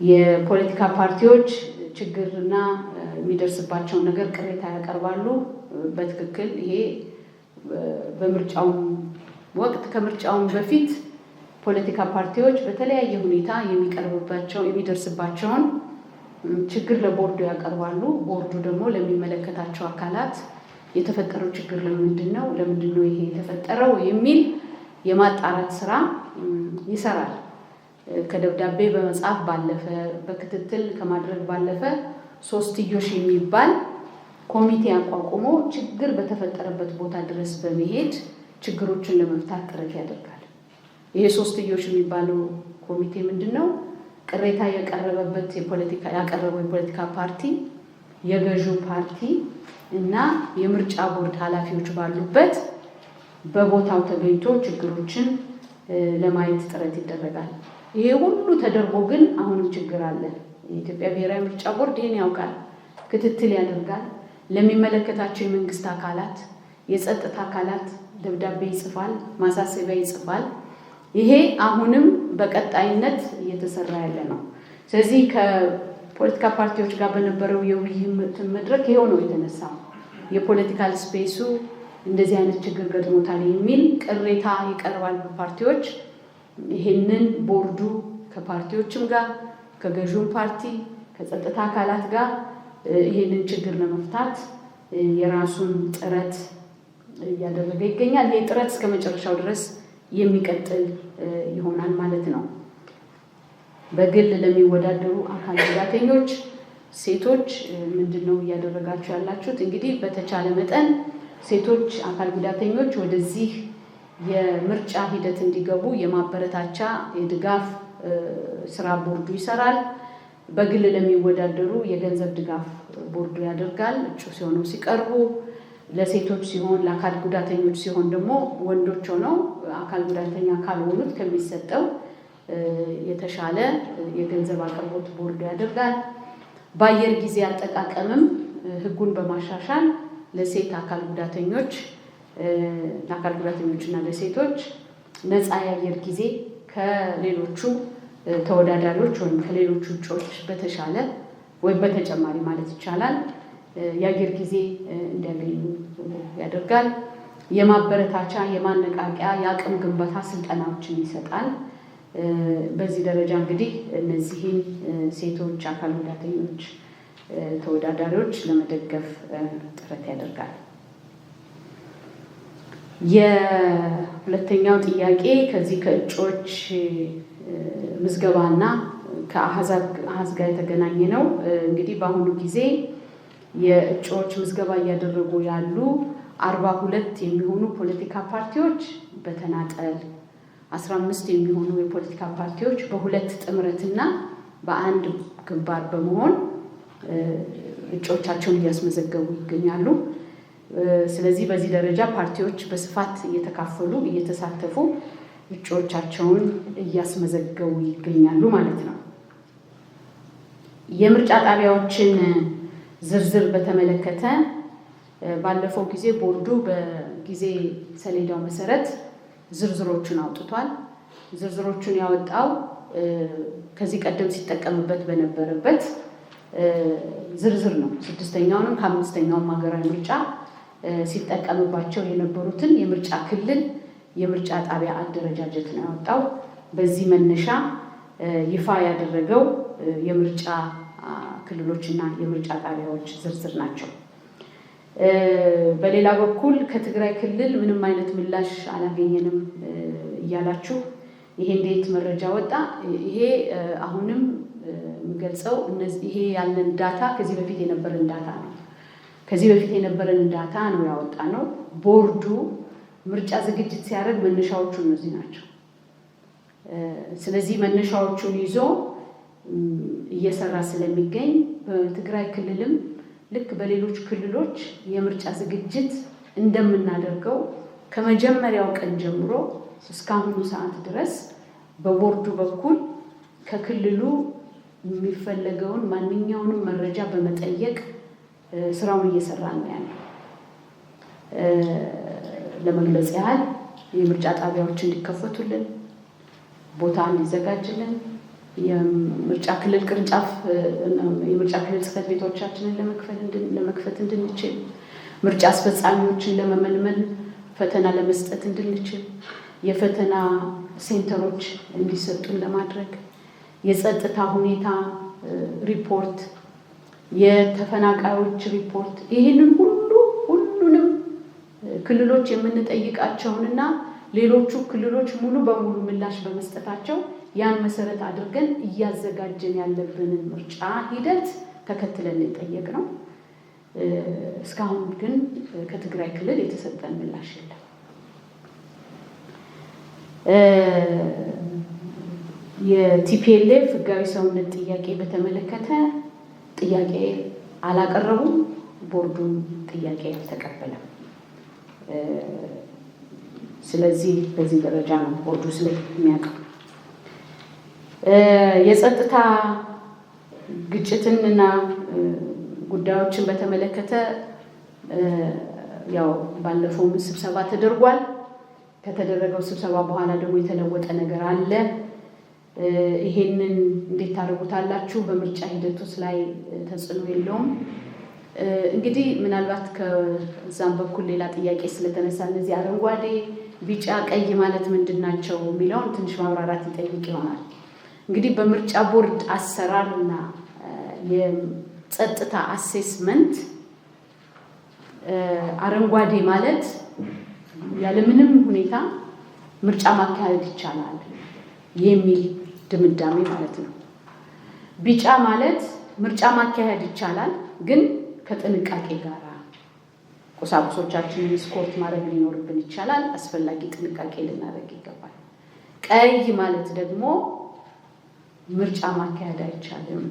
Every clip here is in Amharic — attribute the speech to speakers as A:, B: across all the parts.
A: የፖለቲካ ፓርቲዎች ችግርና የሚደርስባቸውን ነገር ቅሬታ ያቀርባሉ። በትክክል ይሄ በምርጫው ወቅት ከምርጫው በፊት ፖለቲካ ፓርቲዎች በተለያየ ሁኔታ የሚደርስባቸውን ችግር ለቦርዱ ያቀርባሉ። ቦርዱ ደግሞ ለሚመለከታቸው አካላት የተፈጠረው ችግር ለምንድነው ይሄ የተፈጠረው የሚል የማጣራት ስራ ይሰራል። ከደብዳቤ በመጻፍ ባለፈ በክትትል ከማድረግ ባለፈ ሶስትዮሽ የሚባል ኮሚቴ አቋቁሞ ችግር በተፈጠረበት ቦታ ድረስ በመሄድ ችግሮችን ለመፍታት ጥረት ያደርጋል። ይሄ ሶስትዮሽ የሚባለው ኮሚቴ ምንድነው? ቅሬታ ያቀረበው የፖለቲካ ፓርቲ፣ የገዢው ፓርቲ እና የምርጫ ቦርድ ኃላፊዎች ባሉበት በቦታው ተገኝቶ ችግሮችን ለማየት ጥረት ይደረጋል። ይሄ ሁሉ ተደርጎ ግን አሁንም ችግር አለ። የኢትዮጵያ ብሔራዊ ምርጫ ቦርድ ይሄን ያውቃል፣ ክትትል ያደርጋል። ለሚመለከታቸው የመንግስት አካላት፣ የጸጥታ አካላት ደብዳቤ ይጽፋል፣ ማሳሰቢያ ይጽፋል። ይሄ አሁንም በቀጣይነት እየተሰራ ያለ ነው። ስለዚህ ከፖለቲካ ፓርቲዎች ጋር በነበረው የውይይት መድረክ ይሄው ነው የተነሳው። የፖለቲካል ስፔሱ እንደዚህ አይነት ችግር ገጥሞታል የሚል ቅሬታ ይቀርባል በፓርቲዎች። ይሄንን ቦርዱ ከፓርቲዎችም ጋር ከገዢው ፓርቲ ከጸጥታ አካላት ጋር ይሄንን ችግር ለመፍታት የራሱን ጥረት እያደረገ ይገኛል። ይሄ ጥረት እስከ መጨረሻው ድረስ የሚቀጥል ይሆናል ማለት ነው። በግል ለሚወዳደሩ አካል ጉዳተኞች ሴቶች ምንድነው እያደረጋችሁ ያላችሁት? እንግዲህ በተቻለ መጠን ሴቶች አካል ጉዳተኞች ወደዚህ የምርጫ ሂደት እንዲገቡ የማበረታቻ የድጋፍ ስራ ቦርዱ ይሰራል። በግል ለሚወዳደሩ የገንዘብ ድጋፍ ቦርዱ ያደርጋል። እጩ ሲሆኑ ሲቀርቡ ለሴቶች ሲሆን ለአካል ጉዳተኞች ሲሆን ደግሞ ወንዶች ሆነው አካል ጉዳተኛ ካልሆኑት ከሚሰጠው የተሻለ የገንዘብ አቅርቦት ቦርዱ ያደርጋል። በአየር ጊዜ አጠቃቀምም ህጉን በማሻሻል ለሴት አካል ጉዳተኞች እና ለሴቶች ነፃ የአየር ጊዜ ከሌሎቹ ተወዳዳሪዎች ወይም ከሌሎቹ እጩዎች በተሻለ ወይም በተጨማሪ ማለት ይቻላል የአየር ጊዜ እንዲያገኙ ያደርጋል። የማበረታቻ የማነቃቂያ የአቅም ግንባታ ስልጠናዎችን ይሰጣል። በዚህ ደረጃ እንግዲህ እነዚህን ሴቶች አካል ጉዳተኞች ተወዳዳሪዎች ለመደገፍ ጥረት ያደርጋል። የሁለተኛው ጥያቄ ከዚህ ከእጩዎች ምዝገባና ከአሃዝ ጋር የተገናኘ ነው። እንግዲህ በአሁኑ ጊዜ የእጩዎች ምዝገባ እያደረጉ ያሉ 42 የሚሆኑ ፖለቲካ ፓርቲዎች በተናጠል 15 የሚሆኑ የፖለቲካ ፓርቲዎች በሁለት ጥምረትና በአንድ ግንባር በመሆን እጩዎቻቸውን እያስመዘገቡ ይገኛሉ። ስለዚህ በዚህ ደረጃ ፓርቲዎች በስፋት እየተካፈሉ እየተሳተፉ እጩዎቻቸውን እያስመዘገቡ ይገኛሉ ማለት ነው። የምርጫ ጣቢያዎችን ዝርዝር በተመለከተ ባለፈው ጊዜ ቦርዱ በጊዜ ሰሌዳው መሰረት ዝርዝሮቹን አውጥቷል። ዝርዝሮቹን ያወጣው ከዚህ ቀደም ሲጠቀምበት በነበረበት ዝርዝር ነው። ስድስተኛውንም ከአምስተኛውም ሀገራዊ ምርጫ ሲጠቀምባቸው የነበሩትን የምርጫ ክልል የምርጫ ጣቢያ አደረጃጀት ነው ያወጣው። በዚህ መነሻ ይፋ ያደረገው የምርጫ ክልሎችና የምርጫ ጣቢያዎች ዝርዝር ናቸው። በሌላ በኩል ከትግራይ ክልል ምንም አይነት ምላሽ አላገኘንም እያላችሁ ይሄ እንዴት መረጃ ወጣ? ይሄ አሁንም የሚገልጸው ይሄ ያለን ዳታ ከዚህ በፊት የነበረን ዳታ ነው። ከዚህ በፊት የነበረን ዳታ ነው ያወጣ ነው። ቦርዱ ምርጫ ዝግጅት ሲያደርግ መነሻዎቹ እነዚህ ናቸው። ስለዚህ መነሻዎቹን ይዞ እየሰራ ስለሚገኝ በትግራይ ክልልም ልክ በሌሎች ክልሎች የምርጫ ዝግጅት እንደምናደርገው ከመጀመሪያው ቀን ጀምሮ እስካሁኑ ሰዓት ድረስ በቦርዱ በኩል ከክልሉ የሚፈለገውን ማንኛውንም መረጃ በመጠየቅ ስራውን እየሰራ ነው ያለው። ለመግለጽ ያህል የምርጫ ጣቢያዎች እንዲከፈቱልን፣ ቦታ እንዲዘጋጅልን፣ የምርጫ ክልል ቅርንጫፍ የምርጫ ክልል ጽሕፈት ቤቶቻችንን ለመክፈት እንድንችል፣ ምርጫ አስፈጻሚዎችን ለመመልመል ፈተና ለመስጠት እንድንችል፣ የፈተና ሴንተሮች እንዲሰጡን ለማድረግ፣ የጸጥታ ሁኔታ ሪፖርት፣ የተፈናቃዮች ሪፖርት፣ ይህንን ሁሉንም ክልሎች የምንጠይቃቸውንና ሌሎቹ ክልሎች ሙሉ በሙሉ ምላሽ በመስጠታቸው ያን መሰረት አድርገን እያዘጋጀን ያለብንን ምርጫ ሂደት ተከትለን የጠየቅ ነው። እስካሁን ግን ከትግራይ ክልል የተሰጠን ምላሽ የለም። የቲፒኤልኤፍ ህጋዊ ሰውነት ጥያቄ በተመለከተ ጥያቄ አላቀረቡም። ቦርዱን ጥያቄ አልተቀበለም። ስለዚህ በዚህ ደረጃ ነው ቦርዱ ስለሚያውቀው። የጸጥታ ግጭትንና ጉዳዮችን በተመለከተ ያው ባለፈው ስብሰባ ተደርጓል። ከተደረገው ስብሰባ በኋላ ደግሞ የተለወጠ ነገር አለ። ይሄንን እንዴት ታደርጉታላችሁ? በምርጫ ሂደቱስ ላይ ተጽዕኖ የለውም? እንግዲህ ምናልባት ከዛም በኩል ሌላ ጥያቄ ስለተነሳ እነዚህ አረንጓዴ፣ ቢጫ፣ ቀይ ማለት ምንድን ናቸው የሚለውን ትንሽ ማብራራት ይጠይቅ ይሆናል። እንግዲህ በምርጫ ቦርድ አሰራር እና የጸጥታ አሴስመንት አረንጓዴ ማለት ያለምንም ሁኔታ ምርጫ ማካሄድ ይቻላል የሚል ድምዳሜ ማለት ነው። ቢጫ ማለት ምርጫ ማካሄድ ይቻላል ግን ከጥንቃቄ ጋር ቁሳቁሶቻችንን ስኮርት ማድረግ ሊኖርብን ይችላል። አስፈላጊ ጥንቃቄ ልናደርግ ይገባል። ቀይ ማለት ደግሞ ምርጫ ማካሄድ አይቻልም።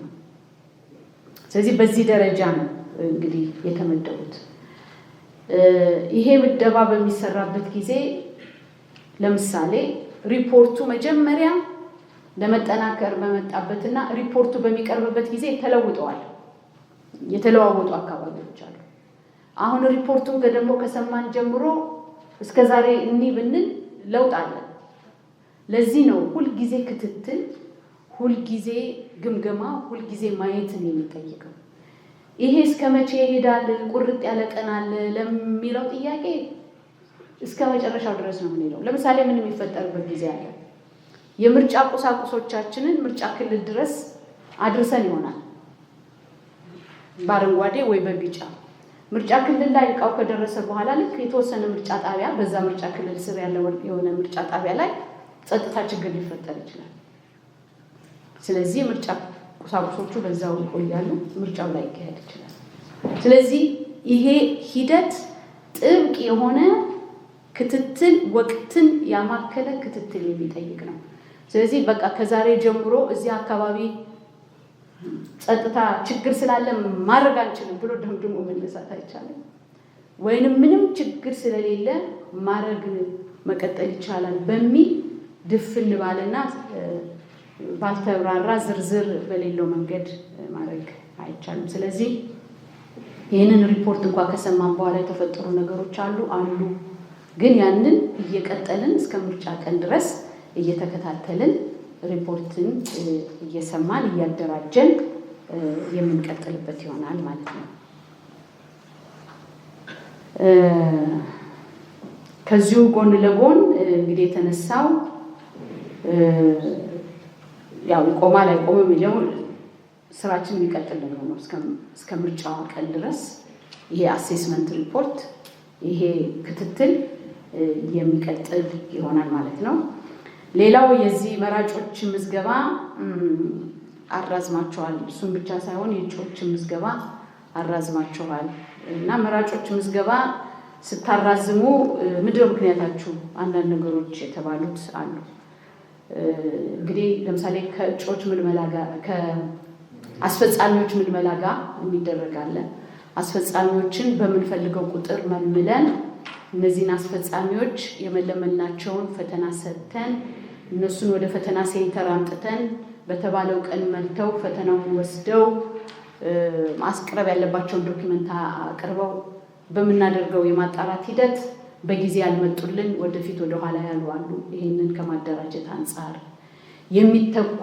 A: ስለዚህ በዚህ ደረጃ ነው እንግዲህ የተመደቡት። ይሄ ምደባ በሚሰራበት ጊዜ ለምሳሌ ሪፖርቱ መጀመሪያ ለመጠናከር በመጣበትና ሪፖርቱ በሚቀርብበት ጊዜ ተለውጠዋል። የተለዋወጡ አካባቢዎች አሉ። አሁን ሪፖርቱን ደግሞ ከሰማን ጀምሮ እስከ ዛሬ እንይ ብንል ለውጥ አለ። ለዚህ ነው ሁልጊዜ ክትትል፣ ሁልጊዜ ግምገማ፣ ሁልጊዜ ማየትን የሚጠይቀው። ይሄ እስከ መቼ ይሄዳል? ቁርጥ ያለ ቀን አለ ለሚለው ጥያቄ እስከ መጨረሻው ድረስ ነው የምንሄደው። ለምሳሌ ምን የሚፈጠርበት ጊዜ አለ? የምርጫ ቁሳቁሶቻችንን ምርጫ ክልል ድረስ አድርሰን ይሆናል በአረንጓዴ ወይ በቢጫ። ምርጫ ክልል ላይ እቃው ከደረሰ በኋላ ልክ የተወሰነ ምርጫ ጣቢያ በዛ ምርጫ ክልል ስር ያለው የሆነ ምርጫ ጣቢያ ላይ ጸጥታ ችግር ሊፈጠር ይችላል። ስለዚህ ምርጫ ቁሳቁሶቹ በዛው ይቆያሉ፣ ምርጫው ላይ ይካሄድ ይችላል። ስለዚህ ይሄ ሂደት ጥብቅ የሆነ ክትትል፣ ወቅትን ያማከለ ክትትል የሚጠይቅ ነው። ስለዚህ በቃ ከዛሬ ጀምሮ እዚህ አካባቢ ጸጥታ ችግር ስላለ ማድረግ አንችልም ብሎ ደምድሞ መነሳት አይቻልም። ወይንም ምንም ችግር ስለሌለ ማድረግ መቀጠል ይቻላል በሚል ድፍን ባለና ባልተብራራ ዝርዝር በሌለው መንገድ ማድረግ አይቻልም። ስለዚህ ይህንን ሪፖርት እንኳን ከሰማን በኋላ የተፈጠሩ ነገሮች አሉ። ግን ያንን እየቀጠልን እስከ ምርጫ ቀን ድረስ እየተከታተልን ሪፖርትን እየሰማን እያደራጀን የምንቀጥልበት ይሆናል ማለት ነው። ከዚሁ ጎን ለጎን እንግዲህ የተነሳው ያው ይቆማል አይቆምም የሚለው ስራችን የሚቀጥል ነው እስከ ምርጫው ቀን ድረስ ይሄ አሴስመንት ሪፖርት ይሄ ክትትል የሚቀጥል ይሆናል ማለት ነው። ሌላው የዚህ መራጮች ምዝገባ አራዝማቸዋል። እሱም ብቻ ሳይሆን የእጩዎች ምዝገባ አራዝማቸዋል እና መራጮች ምዝገባ ስታራዝሙ ምንድነው ምክንያታችሁ? አንዳንድ ነገሮች የተባሉት አሉ። እንግዲህ ለምሳሌ ከእጩዎች ምልመላ ጋር ከአስፈጻሚዎች ምልመላ ጋር የሚደረጋለ አስፈጻሚዎችን በምንፈልገው ቁጥር መልምለን እነዚህን አስፈጻሚዎች የመለመልናቸውን ፈተና ሰጥተን እነሱን ወደ ፈተና ሴንተር አምጥተን በተባለው ቀን መልተው ፈተናውን ወስደው ማስቀረብ ያለባቸውን ዶክመንት አቅርበው በምናደርገው የማጣራት ሂደት በጊዜ ያልመጡልን ወደፊት ወደ ኋላ ያሉ አሉ። ይሄንን ከማደራጀት አንጻር የሚተኩ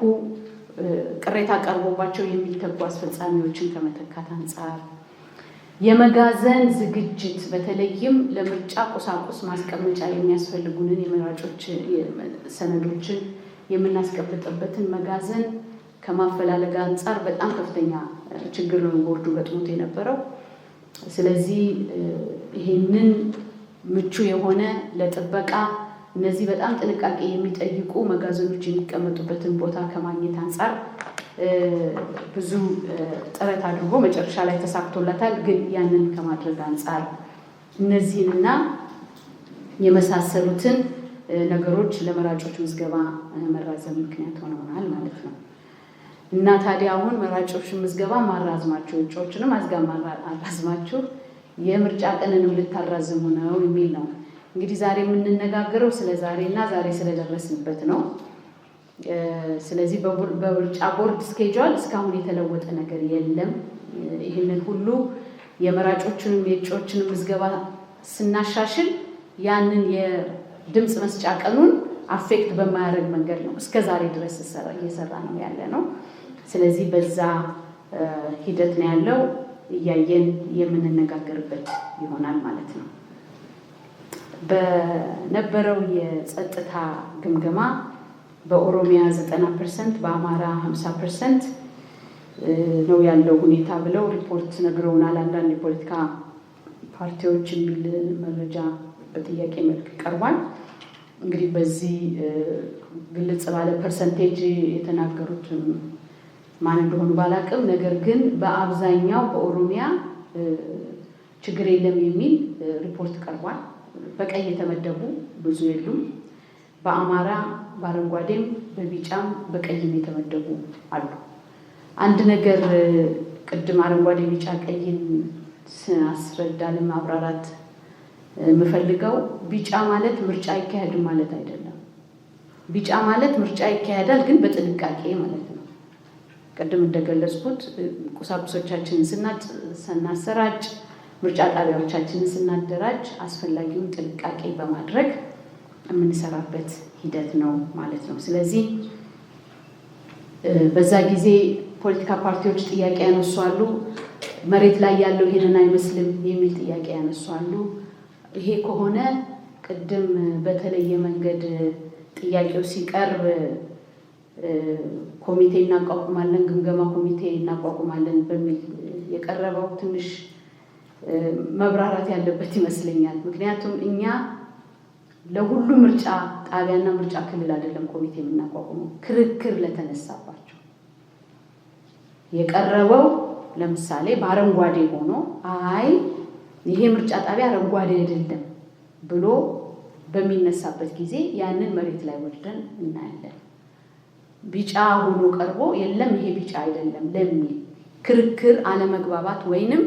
A: ቅሬታ ቀርቦባቸው የሚተጉ አስፈጻሚዎችን ከመተካት አንጻር የመጋዘን ዝግጅት በተለይም ለምርጫ ቁሳቁስ ማስቀመጫ የሚያስፈልጉንን የመራጮች ሰነዶችን የምናስቀምጥበትን መጋዘን ከማፈላለግ አንጻር በጣም ከፍተኛ ችግር ነው ቦርዱ ገጥሞት የነበረው። ስለዚህ ይሄንን ምቹ የሆነ ለጥበቃ እነዚህ በጣም ጥንቃቄ የሚጠይቁ መጋዘኖች የሚቀመጡበትን ቦታ ከማግኘት አንጻር ብዙ ጥረት አድርጎ መጨረሻ ላይ ተሳክቶላታል። ግን ያንን ከማድረግ አንጻር እነዚህንና የመሳሰሉትን ነገሮች ለመራጮች ምዝገባ መራዘም ምክንያት ሆነውናል ማለት ነው። እና ታዲያ አሁን መራጮች ምዝገባ ማራዝማችሁ እጩዎችንም አራዝማችሁ የምርጫ ቀንንም ልታራዝሙ ነው የሚል ነው። እንግዲህ ዛሬ የምንነጋገረው ስለ ዛሬና ዛሬ ስለደረስንበት ነው። ስለዚህ በምርጫ ቦርድ ስኬጁል እስካሁን የተለወጠ ነገር የለም። ይህንን ሁሉ የመራጮችንም የእጩዎችንም ምዝገባ ስናሻሽል ያንን የድምፅ መስጫ ቀኑን አፌክት በማያደርግ መንገድ ነው እስከ ዛሬ ድረስ እየሰራ ነው ያለ ነው። ስለዚህ በዛ ሂደት ነው ያለው። እያየን የምንነጋገርበት ይሆናል ማለት ነው። በነበረው የጸጥታ ግምገማ በኦሮሚያ 90%፣ በአማራ 50% ነው ያለው ሁኔታ ብለው ሪፖርት ነግረውናል። አንዳንድ የፖለቲካ ፓርቲዎች የሚል መረጃ በጥያቄ መልክ ቀርቧል። እንግዲህ በዚህ ግልጽ ባለ ፐርሰንቴጅ የተናገሩት ማን እንደሆኑ ባላቅም፣ ነገር ግን በአብዛኛው በኦሮሚያ ችግር የለም የሚል ሪፖርት ቀርቧል። በቀይ የተመደቡ ብዙ የሉም። በአማራ በአረንጓዴም በቢጫም በቀይም የተመደቡ አሉ። አንድ ነገር ቅድም አረንጓዴ ቢጫ ቀይን ስናስረዳ ለማብራራት የምፈልገው ቢጫ ማለት ምርጫ አይካሄድም ማለት አይደለም። ቢጫ ማለት ምርጫ ይካሄዳል ግን በጥንቃቄ ማለት ነው። ቅድም እንደገለጽኩት ቁሳቁሶቻችንን ስናሰራጭ፣ ምርጫ ጣቢያዎቻችንን ስናደራጅ አስፈላጊውን ጥንቃቄ በማድረግ የምንሰራበት ሂደት ነው ማለት ነው። ስለዚህ በዛ ጊዜ ፖለቲካ ፓርቲዎች ጥያቄ ያነሷሉ። መሬት ላይ ያለው ይሄንን አይመስልም የሚል ጥያቄ ያነሷሉ። ይሄ ከሆነ ቅድም በተለየ መንገድ ጥያቄው ሲቀርብ ኮሚቴ እናቋቁማለን፣ ግምገማ ኮሚቴ እናቋቁማለን በሚል የቀረበው ትንሽ መብራራት ያለበት ይመስለኛል። ምክንያቱም እኛ ለሁሉ ምርጫ ጣቢያና ምርጫ ክልል አይደለም ኮሚቴ የምናቋቁመው፣ ክርክር ለተነሳባቸው የቀረበው ለምሳሌ በአረንጓዴ ሆኖ አይ ይሄ ምርጫ ጣቢያ አረንጓዴ አይደለም ብሎ በሚነሳበት ጊዜ ያንን መሬት ላይ ወርደን እናያለን። ቢጫ ሆኖ ቀርቦ የለም ይሄ ቢጫ አይደለም ለሚል ክርክር አለመግባባት ወይንም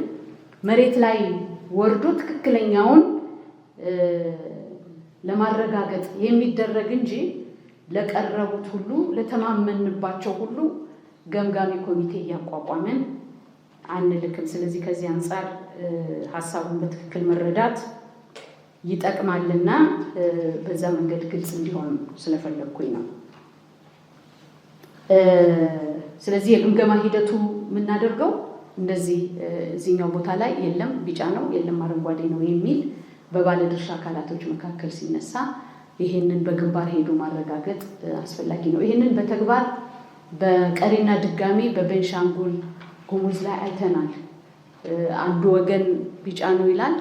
A: መሬት ላይ ወርዶ ትክክለኛውን ለማረጋገጥ የሚደረግ እንጂ ለቀረቡት ሁሉ ለተማመንባቸው ሁሉ ገምጋሚ ኮሚቴ እያቋቋመን አንልክም። ስለዚህ ከዚህ አንጻር ሀሳቡን በትክክል መረዳት ይጠቅማልና በዛ መንገድ ግልጽ እንዲሆን ስለፈለግኩኝ ነው። ስለዚህ የግምገማ ሂደቱ የምናደርገው እንደዚህ እዚህኛው ቦታ ላይ የለም ቢጫ ነው የለም አረንጓዴ ነው የሚል በባለድርሻ አካላቶች መካከል ሲነሳ ይሄንን በግንባር ሄዶ ማረጋገጥ አስፈላጊ ነው። ይሄንን በተግባር በቀሪና ድጋሚ በቤንሻንጉል ጉሙዝ ላይ አይተናል። አንዱ ወገን ቢጫ ነው ይላል፣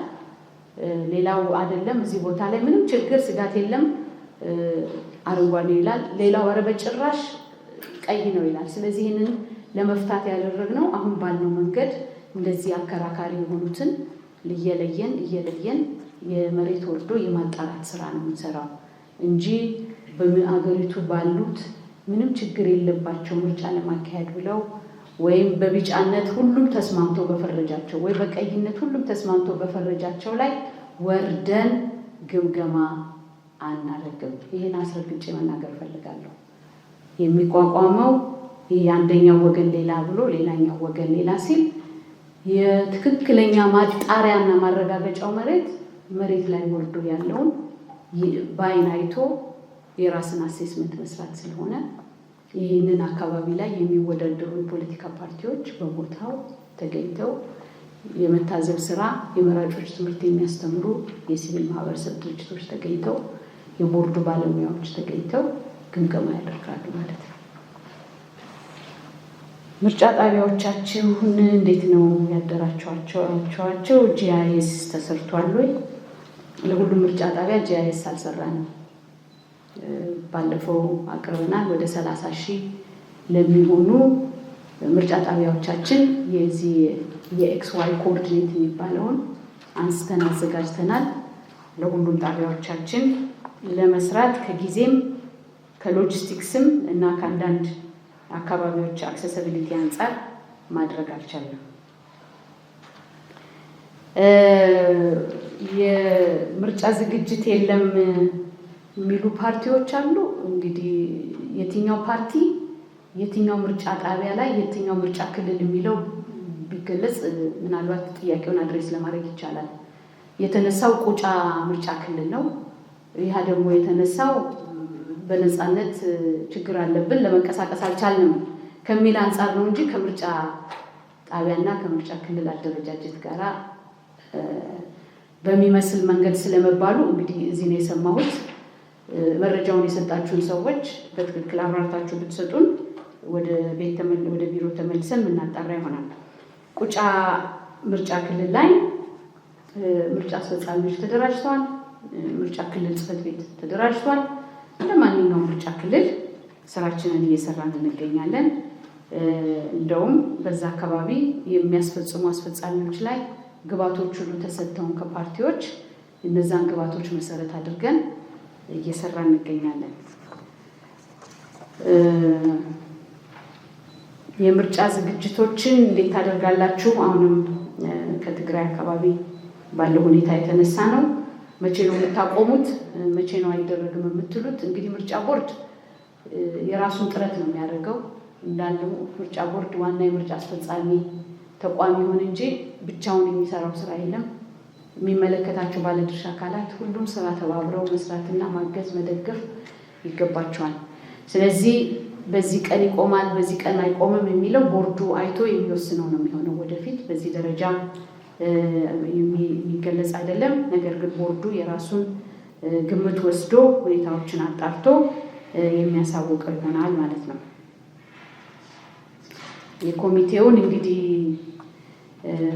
A: ሌላው አይደለም፣ እዚህ ቦታ ላይ ምንም ችግር ስጋት የለም አረንጓዴ ይላል፣ ሌላው ኧረ በጭራሽ ቀይ ነው ይላል። ስለዚህ ይህንን ለመፍታት ያደረግነው አሁን ባልነው መንገድ እንደዚህ አከራካሪ የሆኑትን እየለየን የመሬት ወርዶ የማጣራት ስራ ነው የምንሰራው እንጂ በአገሪቱ ባሉት ምንም ችግር የለባቸው ምርጫ ለማካሄድ ብለው ወይም በቢጫነት ሁሉም ተስማምቶ በፈረጃቸው ወይ በቀይነት ሁሉም ተስማምቶ በፈረጃቸው ላይ ወርደን ግምገማ አናደርግም። ይህን አስረግጬ መናገር ፈልጋለሁ። የሚቋቋመው የአንደኛው ወገን ሌላ ብሎ ሌላኛው ወገን ሌላ ሲል የትክክለኛ ማጣሪያና ማረጋገጫው መሬት ላይ ወርዶ ያለውን በአይን አይቶ የራስን አሴስመንት መስራት ስለሆነ ይህንን አካባቢ ላይ የሚወዳደሩ የፖለቲካ ፓርቲዎች በቦታው ተገኝተው የመታዘብ ስራ፣ የመራጮች ትምህርት የሚያስተምሩ የሲቪል ማህበረሰብ ድርጅቶች ተገኝተው፣ የቦርዱ ባለሙያዎች ተገኝተው ግምገማ ያደርጋሉ ማለት ነው። ምርጫ ጣቢያዎቻችሁን እንዴት ነው ያደራችኋቸው? ጂአይኤስ ተሰርቷል ወይ? ለሁሉም ምርጫ ጣቢያ ጂአይኤስ አልሰራንም። ባለፈው አቅርበናል። ወደ 30,000 ለሚሆኑ ምርጫ ጣቢያዎቻችን የዚህ የኤክስዋይ ኮኦርዲኔት የሚባለውን አንስተን አዘጋጅተናል። ለሁሉም ጣቢያዎቻችን ለመስራት ከጊዜም ከሎጂስቲክስም እና ከአንዳንድ አካባቢዎች አክሰሲቢሊቲ አንጻር ማድረግ አልቻለም። የምርጫ ዝግጅት የለም የሚሉ ፓርቲዎች አሉ። እንግዲህ የትኛው ፓርቲ የትኛው ምርጫ ጣቢያ ላይ የትኛው ምርጫ ክልል የሚለው ቢገለጽ ምናልባት ጥያቄውን አድሬስ ለማድረግ ይቻላል። የተነሳው ቁጫ ምርጫ ክልል ነው። ይህ ደግሞ የተነሳው በነፃነት ችግር አለብን ለመንቀሳቀስ አልቻልንም ከሚል አንጻር ነው እንጂ ከምርጫ ጣቢያና ከምርጫ ክልል አደረጃጀት ጋራ በሚመስል መንገድ ስለመባሉ እንግዲህ እዚህ ነው የሰማሁት። መረጃውን የሰጣችሁን ሰዎች በትክክል አብራርታችሁ ብትሰጡን ወደ ቢሮ ተመልሰን የምናጣራ ይሆናል። ቁጫ ምርጫ ክልል ላይ ምርጫ አስፈጻሚዎች ተደራጅተዋል። ምርጫ ክልል ጽሕፈት ቤት ተደራጅቷል። እንደ ማንኛውም ምርጫ ክልል ስራችንን እየሰራን እንገኛለን። እንደውም በዛ አካባቢ የሚያስፈጽሙ አስፈጻሚዎች ላይ ግባቶች ሁሉ ተሰጥተውን ከፓርቲዎች እነዛን ግባቶች መሰረት አድርገን እየሰራን እንገኛለን። የምርጫ ዝግጅቶችን እንዴት ታደርጋላችሁ? አሁንም ከትግራይ አካባቢ ባለው ሁኔታ የተነሳ ነው። መቼ ነው የምታቆሙት? መቼ ነው አይደረግም የምትሉት? እንግዲህ ምርጫ ቦርድ የራሱን ጥረት ነው የሚያደርገው። እንዳለው ምርጫ ቦርድ ዋና የምርጫ አስፈጻሚ ተቋም ይሁን እንጂ ብቻውን የሚሰራው ስራ የለም። የሚመለከታቸው ባለድርሻ አካላት ሁሉም ስራ ተባብረው መስራትና ማገዝ መደገፍ ይገባቸዋል። ስለዚህ በዚህ ቀን ይቆማል፣ በዚህ ቀን አይቆምም የሚለው ቦርዱ አይቶ የሚወስነው ነው የሚሆነው። ወደፊት በዚህ ደረጃ የሚገለጽ አይደለም። ነገር ግን ቦርዱ የራሱን ግምት ወስዶ ሁኔታዎችን አጣርቶ የሚያሳውቀው ይሆናል ማለት ነው። የኮሚቴውን እንግዲህ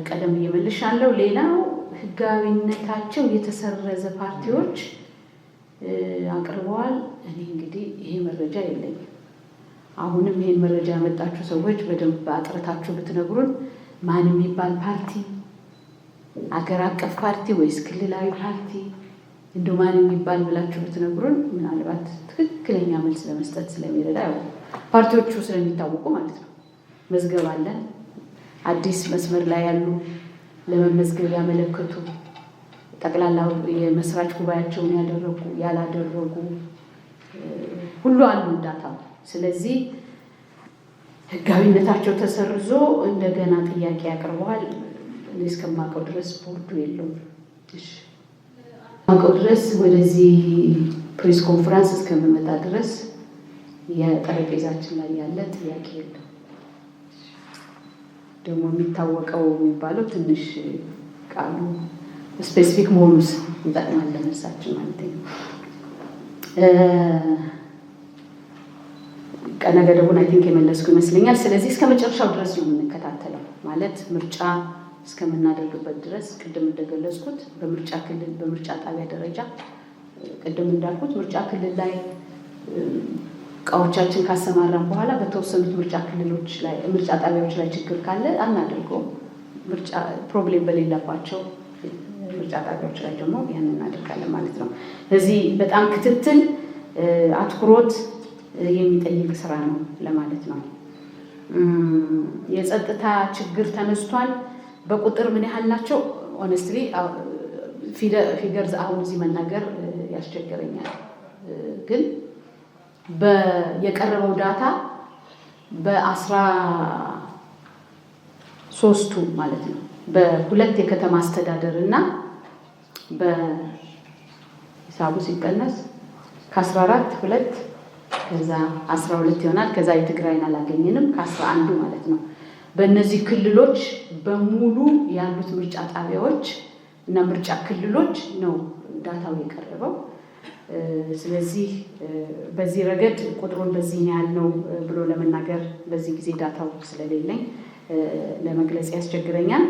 A: ቀደም እየመልሻለሁ። ሌላው ህጋዊነታቸው የተሰረዘ ፓርቲዎች አቅርበዋል። እኔ እንግዲህ ይሄ መረጃ የለኝም። አሁንም ይሄን መረጃ ያመጣችሁ ሰዎች በደንብ አጥርታችሁ ብትነግሩን ማን የሚባል ፓርቲ፣ አገር አቀፍ ፓርቲ ወይስ ክልላዊ ፓርቲ እንደው ማን የሚባል ብላችሁ ብትነግሩን ምናልባት ትክክለኛ መልስ ለመስጠት ስለሚረዳ ያው ፓርቲዎቹ ስለሚታወቁ ማለት ነው። መዝገብ አለን። አዲስ መስመር ላይ ያሉ ለመመዝገብ ያመለከቱ ጠቅላላ የመስራች ጉባኤያቸውን ያደረጉ ያላደረጉ ሁሉ አሉ ዳታ። ስለዚህ ህጋዊነታቸው ተሰርዞ እንደገና ጥያቄ ያቀርበዋል። እኔ እስከማውቀው ድረስ ቦርዱ የለውም። እስከማውቀው ድረስ ወደዚህ ፕሬስ ኮንፈረንስ እስከምመጣ ድረስ የጠረጴዛችን ላይ ያለ ጥያቄ የለም። ደግሞ የሚታወቀው የሚባለው ትንሽ ቃሉ ስፔሲፊክ መሆኑስ እንጠቅማለን እርሳችን ማለት ነው። ቀነ ገደቡን አይ ቲንክ የመለስኩ ይመስለኛል። ስለዚህ እስከ መጨረሻው ድረስ ነው የምንከታተለው ማለት ምርጫ እስከምናደርግበት ድረስ ቅድም እንደገለጽኩት በምርጫ ክልል በምርጫ ጣቢያ ደረጃ ቅድም እንዳልኩት ምርጫ ክልል ላይ እቃዎቻችን ካሰማራን በኋላ በተወሰኑት ምርጫ ክልሎች ላይ ምርጫ ጣቢያዎች ላይ ችግር ካለ አናደርገውም። ምርጫ ፕሮብሌም በሌለባቸው ምርጫ ጣቢያዎች ላይ ደግሞ ያንን እናደርጋለን ማለት ነው። ስለዚህ በጣም ክትትል አትኩሮት የሚጠይቅ ስራ ነው ለማለት ነው። የጸጥታ ችግር ተነስቷል። በቁጥር ምን ያህል ናቸው? ኦነስትሊ ፊገርዝ አሁን እዚህ መናገር ያስቸግረኛል። ግን የቀረበው ዳታ በ13ቱ ማለት ነው በሁለት የከተማ አስተዳደር እና በሂሳቡ ሲቀነስ ከ14 2 ከዛ 12 ይሆናል። ከዛ የትግራይን አላገኘንም ከ11 ማለት ነው። በእነዚህ ክልሎች በሙሉ ያሉት ምርጫ ጣቢያዎች እና ምርጫ ክልሎች ነው ዳታው የቀረበው። ስለዚህ በዚህ ረገድ ቁጥሩን በዚህ ያህል ነው ብሎ ለመናገር በዚህ ጊዜ ዳታው ስለሌለኝ ለመግለጽ ያስቸግረኛል።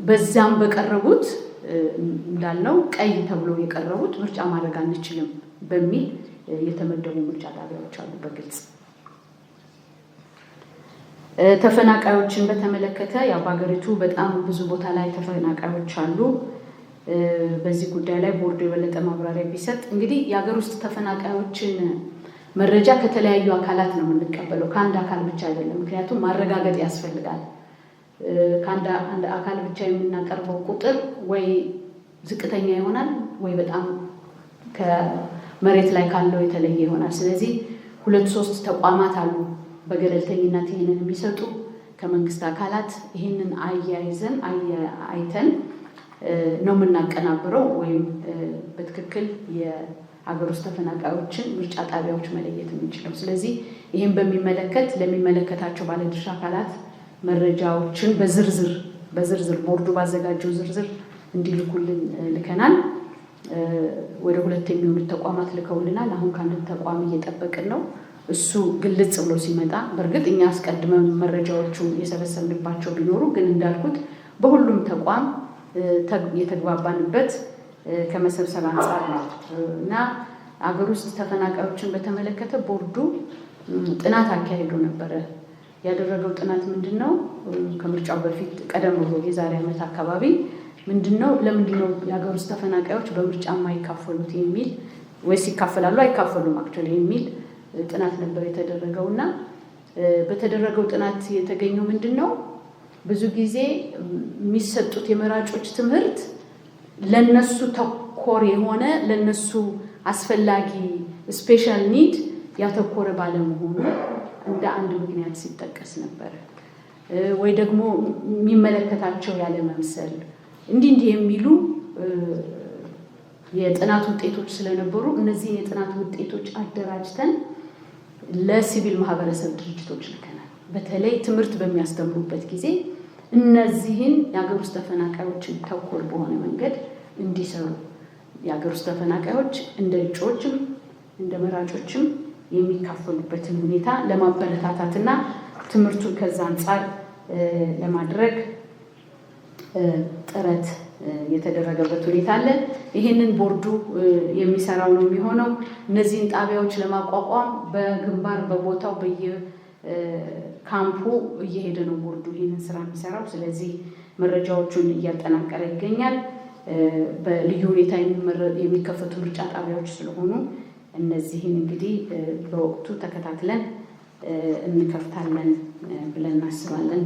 A: በዛም በቀረቡት እንዳልነው ቀይ ተብሎ የቀረቡት ምርጫ ማድረግ አንችልም በሚል የተመደቡ ምርጫ ጣቢያዎች አሉ በግልጽ። ተፈናቃዮችን በተመለከተ ያው በሀገሪቱ በጣም ብዙ ቦታ ላይ ተፈናቃዮች አሉ። በዚህ ጉዳይ ላይ ቦርዱ የበለጠ ማብራሪያ ቢሰጥ። እንግዲህ የሀገር ውስጥ ተፈናቃዮችን መረጃ ከተለያዩ አካላት ነው የምንቀበለው፣ ከአንድ አካል ብቻ አይደለም። ምክንያቱም ማረጋገጥ ያስፈልጋል። ከአንድ አካል ብቻ የምናቀርበው ቁጥር ወይ ዝቅተኛ ይሆናል ወይ በጣም ከመሬት ላይ ካለው የተለየ ይሆናል። ስለዚህ 2-3 ተቋማት አሉ በገለልተኝነት ይህንን የሚሰጡ ከመንግስት አካላት። ይህንን አያይዘን አይተን ነው የምናቀናብረው ወይም በትክክል የሀገር ውስጥ ተፈናቃዮችን ምርጫ ጣቢያዎች መለየት የምንችለው። ስለዚህ ይህን በሚመለከት ለሚመለከታቸው ባለድርሻ አካላት መረጃዎችን በዝርዝር ቦርዱ ባዘጋጀው ዝርዝር እንዲልኩልን ልከናል። ወደ 2 የሚሆኑት ተቋማት ልከውልናል። አሁን ከአንድ ተቋም እየጠበቅን ነው። እሱ ግልጽ ብሎ ሲመጣ በእርግጥ እኛ አስቀድመን መረጃዎቹ የሰበሰብንባቸው ቢኖሩ ግን እንዳልኩት በሁሉም ተቋም የተግባባንበት ከመሰብሰብ አንጻር ነው እና አገር ውስጥ ተፈናቃዮችን በተመለከተ ቦርዱ ጥናት አካሂዶ ነበረ። ያደረገው ጥናት ምንድነው? ከምርጫው በፊት ቀደም ብሎ የዛሬ ዓመት አካባቢ ምንድነው ለምንድነው የሀገር ውስጥ ተፈናቃዮች በምርጫ የማይካፈሉት የሚል ወይስ ይካፈላሉ አይካፈሉም አክቹዋሊ የሚል ጥናት ነበር የተደረገውና በተደረገው ጥናት የተገኘው ምንድነው? ብዙ ጊዜ የሚሰጡት የመራጮች ትምህርት ለነሱ ተኮር የሆነ ለነሱ አስፈላጊ ስፔሻል ኒድ ያተኮረ ባለመሆኑ እንደ አንድ ምክንያት ሲጠቀስ ነበር። ወይ ደግሞ የሚመለከታቸው ያለ መምሰል እንዲህ የሚሉ የጥናት ውጤቶች ስለነበሩ እነዚህን የጥናት ውጤቶች አደራጅተን ለሲቪል ማህበረሰብ ድርጅቶች ልከናል። በተለይ ትምህርት በሚያስተምሩበት ጊዜ እነዚህን የሀገር ውስጥ ተፈናቃዮችን ተኮር በሆነ መንገድ እንዲሰሩ የሀገር ውስጥ ተፈናቃዮች እንደ እጩዎችም እንደ መራጮችም የሚካፈሉበትን ሁኔታ ለማበረታታትና ትምህርቱን ከዛ አንጻር ለማድረግ ጥረት የተደረገበት ሁኔታ አለ። ይህንን ቦርዱ የሚሰራው ነው የሚሆነው። እነዚህን ጣቢያዎች ለማቋቋም በግንባር በቦታው በየካምፑ እየሄደ ነው ቦርዱ ይህንን ስራ የሚሰራው። ስለዚህ መረጃዎቹን እያጠናቀረ ይገኛል። በልዩ ሁኔታ የሚከፈቱ ምርጫ ጣቢያዎች ስለሆኑ እነዚህን እንግዲህ በወቅቱ ተከታትለን እንከፍታለን ብለን እናስባለን።